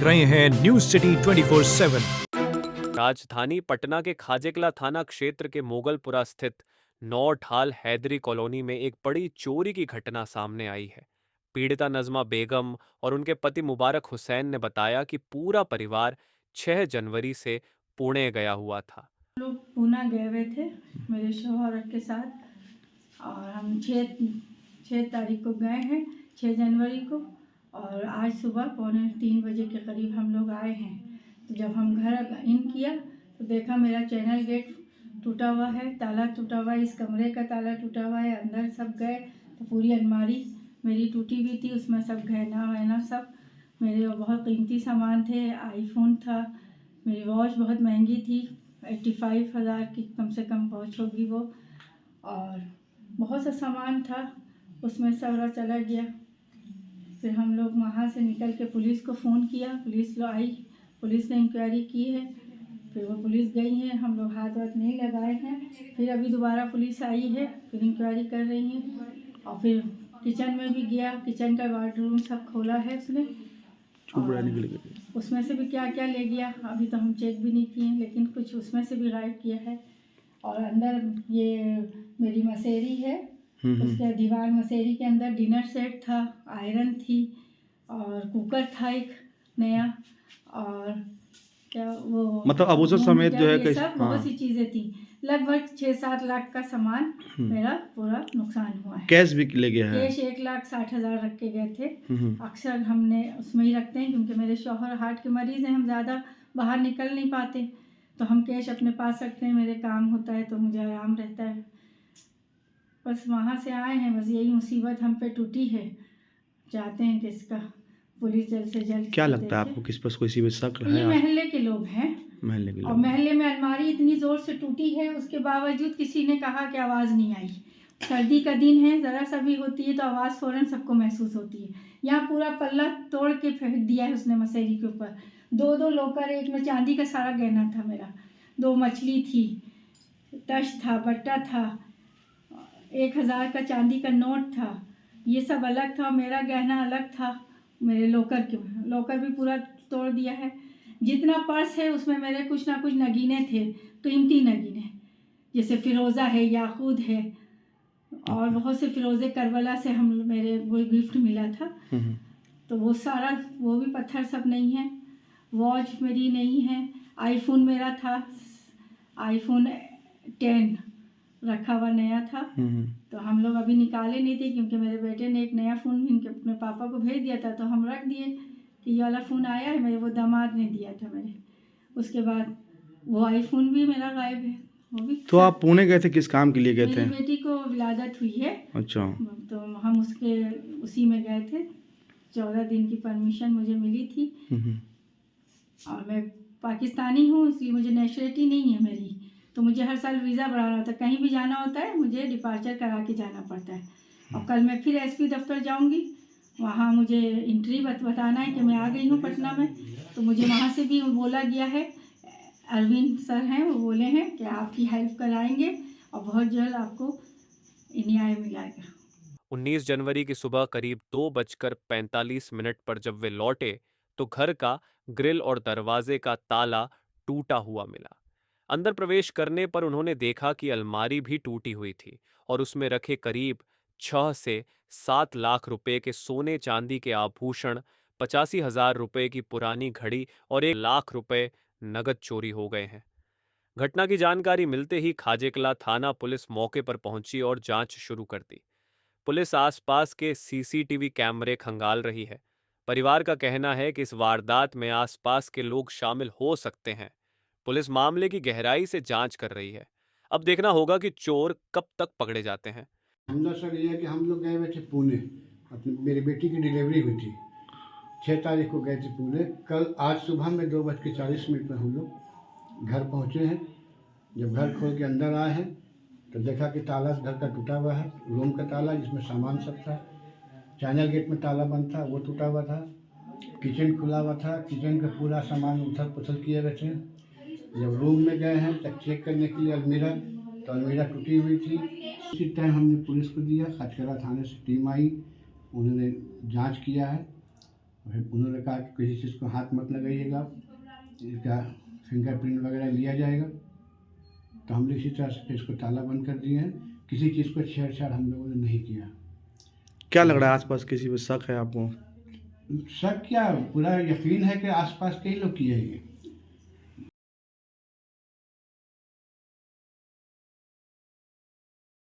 रहे हैं news city 24/7। राजधानी पटना के खाजेकला थाना क्षेत्र के मोगलपुरा स्थित नौढाल हैदरी कॉलोनी में एक बड़ी चोरी की घटना सामने आई है। पीड़िता नजमा बेगम और उनके पति मुबारक हुसैन ने बताया कि पूरा परिवार 6 जनवरी से पुणे गया हुआ था। लोग पूना गए हुए थे मेरे शौहर के साथ और हम 6 तारीख को गए हैं, 6 जनवरी को। और आज सुबह 2:45 बजे के करीब हम लोग आए हैं। तो जब हम घर इन किया तो देखा मेरा चैनल गेट टूटा हुआ है, ताला टूटा हुआ है, इस कमरे का ताला टूटा हुआ है। अंदर सब गए तो पूरी अलमारी मेरी टूटी हुई थी, उसमें सब गहना वहना सब मेरे बहुत कीमती सामान थे। आईफोन था, मेरी वॉच बहुत महंगी थी, 85,000 की कम से कम वॉच होगी वो, और बहुत सा सामान था उसमें सारा चला गया। फिर हम लोग वहाँ से निकल के पुलिस को फ़ोन किया, पुलिस लोग आई, पुलिस ने इंक्वायरी की है। फिर वो पुलिस गई है, हम लोग हाथ वाथ नहीं लगाए हैं। फिर अभी दोबारा पुलिस आई है, फिर इंक्वायरी कर रही है। और फिर किचन में भी गया, किचन का वार्डरूम सब खोला है उसने, उसमें से भी क्या क्या ले गया अभी तो हम चेक भी नहीं किए, लेकिन कुछ उसमें से भी गायब किया है। और अंदर ये मेरी मसेरी है, उसके दीवार मसेरी के अंदर डिनर सेट था, आयरन थी और कुकर था एक नया, और क्या वो मतलब अब उस समेत जो है सब बहुत सी चीज़ें थी। लगभग 6-7 लाख का सामान मेरा पूरा नुकसान हुआ है। कैश भी ले गया है। कैश 1,60,000 रख के गए थे। अक्सर हमने उसमें ही रखते हैं क्योंकि मेरे शौहर हार्ट के मरीज़ हैं, हम ज़्यादा बाहर निकल नहीं पाते, तो हम कैश अपने पास रखते हैं। मेरे काम होता है तो मुझे आराम रहता है। बस वहाँ से आए हैं, बस यही मुसीबत हम पे टूटी है। चाहते हैं कि इसका पुलिस जल्द से जल्द। क्या लगता है आपको, किस पर कोई भी शक है? ये महल्ले के लोग हैं, महल्ले के लोग। और महल्ले में अलमारी इतनी ज़ोर से टूटी है, उसके बावजूद किसी ने कहा कि आवाज़ नहीं आई। सर्दी का दिन है, ज़रा सा भी होती है तो आवाज़ फ़ौरन सबको महसूस होती है। यहाँ पूरा पल्ला तोड़ के फेंक दिया है उसने मसेरी के ऊपर। 2 लोकर, एक में चांदी का सारा गहना था मेरा, 2 मछली थी, तश था, बट्टा था, 1,000 का चांदी का नोट था, ये सब अलग था। मेरा गहना अलग था, मेरे लोकर भी पूरा तोड़ दिया है। जितना पर्स है उसमें मेरे कुछ ना कुछ नगीने थे, कीमती नगीने, जैसे फ़िरोज़ा है, याकूत है, और बहुत से फ़िरोज़े करबला से मेरे वो गिफ्ट मिला था, तो वो सारा वो भी पत्थर सब नहीं है। वॉच मेरी नहीं है। आईफोन मेरा था, आईफोन 10 रखा हुआ नया था, तो हम लोग अभी निकाले नहीं थे क्योंकि मेरे बेटे ने एक नया फ़ोन इनके अपने पापा को भेज दिया था, तो हम रख दिए कि ये वाला फ़ोन आया है, मेरे वो दामाद ने दिया था मेरे। उसके बाद वो आईफोन भी मेरा गायब है, वो भी। तो आप पुणे गए थे, किस काम के लिए गए थे? मेरी बेटी को विलादत हुई है। अच्छा। तो हम उसी में गए थे। 14 दिन की परमिशन मुझे मिली थी, और मैं पाकिस्तानी हूँ, इसलिए मुझे नेशनलिटी नहीं है मेरी, तो मुझे हर साल वीज़ा बढ़ाना होता है। कहीं भी जाना होता है मुझे डिपार्चर करा के जाना पड़ता है। और कल मैं फिर एसपी दफ्तर जाऊंगी, वहाँ मुझे एंट्री बताना है कि मैं आ गई हूँ पटना में। तो मुझे वहाँ से भी बोला गया है, अरविंद सर हैं, वो बोले हैं कि आपकी हेल्प कराएंगे और बहुत जल्द आपको न्याय मिलेगा। 19 जनवरी की सुबह करीब 2:45 पर जब वे लौटे तो घर का ग्रिल और दरवाजे का ताला टूटा हुआ मिला। अंदर प्रवेश करने पर उन्होंने देखा कि अलमारी भी टूटी हुई थी और उसमें रखे करीब 6 से 7 लाख रुपए के सोने चांदी के आभूषण, 85,000 रुपए की पुरानी घड़ी और 1 लाख रुपए नगद चोरी हो गए हैं। घटना की जानकारी मिलते ही खाजेकला थाना पुलिस मौके पर पहुंची और जांच शुरू कर दी। पुलिस आसपास के सीसीटीवी कैमरे खंगाल रही है। परिवार का कहना है कि इस वारदात में आसपास के लोग शामिल हो सकते हैं। पुलिस मामले की गहराई से जांच कर रही है। अब देखना होगा कि चोर कब तक पकड़े जाते हैं। हमला सर ये है कि हम लोग गए हुए थे पुणे, अपनी मेरी बेटी की डिलीवरी हुई थी। 6 तारीख को गए थे पुणे। आज सुबह में 2:40 में हम लोग घर पहुँचे हैं। जब घर खोल के अंदर आए हैं तो देखा कि ताला घर का टूटा हुआ है, रूम का ताला जिसमें सामान सब था। चैनल गेट में ताला बंद था, वो टूटा हुआ था। किचन खुला हुआ था, किचन का पूरा सामान उथल पुथल किए हुए थे। जब रूम में गए हैं तब चेक करने के लिए अलमीरा, तो अलमीरा टूटी हुई थी। इसी टाइम हमने पुलिस को दिया, खाजकला थाने से टीम आई, उन्होंने जांच किया है फिर उन्होंने कहा कि किसी चीज़ को हाथ मत लगाइएगा, इसका फिंगरप्रिंट वगैरह लिया जाएगा। तो हम लोग इसी तरह से इसको ताला बंद कर दिए हैं। किसी चीज़ को छेड़छाड़ हम लोगों ने नहीं किया। क्या लग रहा है आसपास किसी पे शक है आपको? शक क्या, पूरा यकीन है कि आसपास के ही लोग किए हैं ये।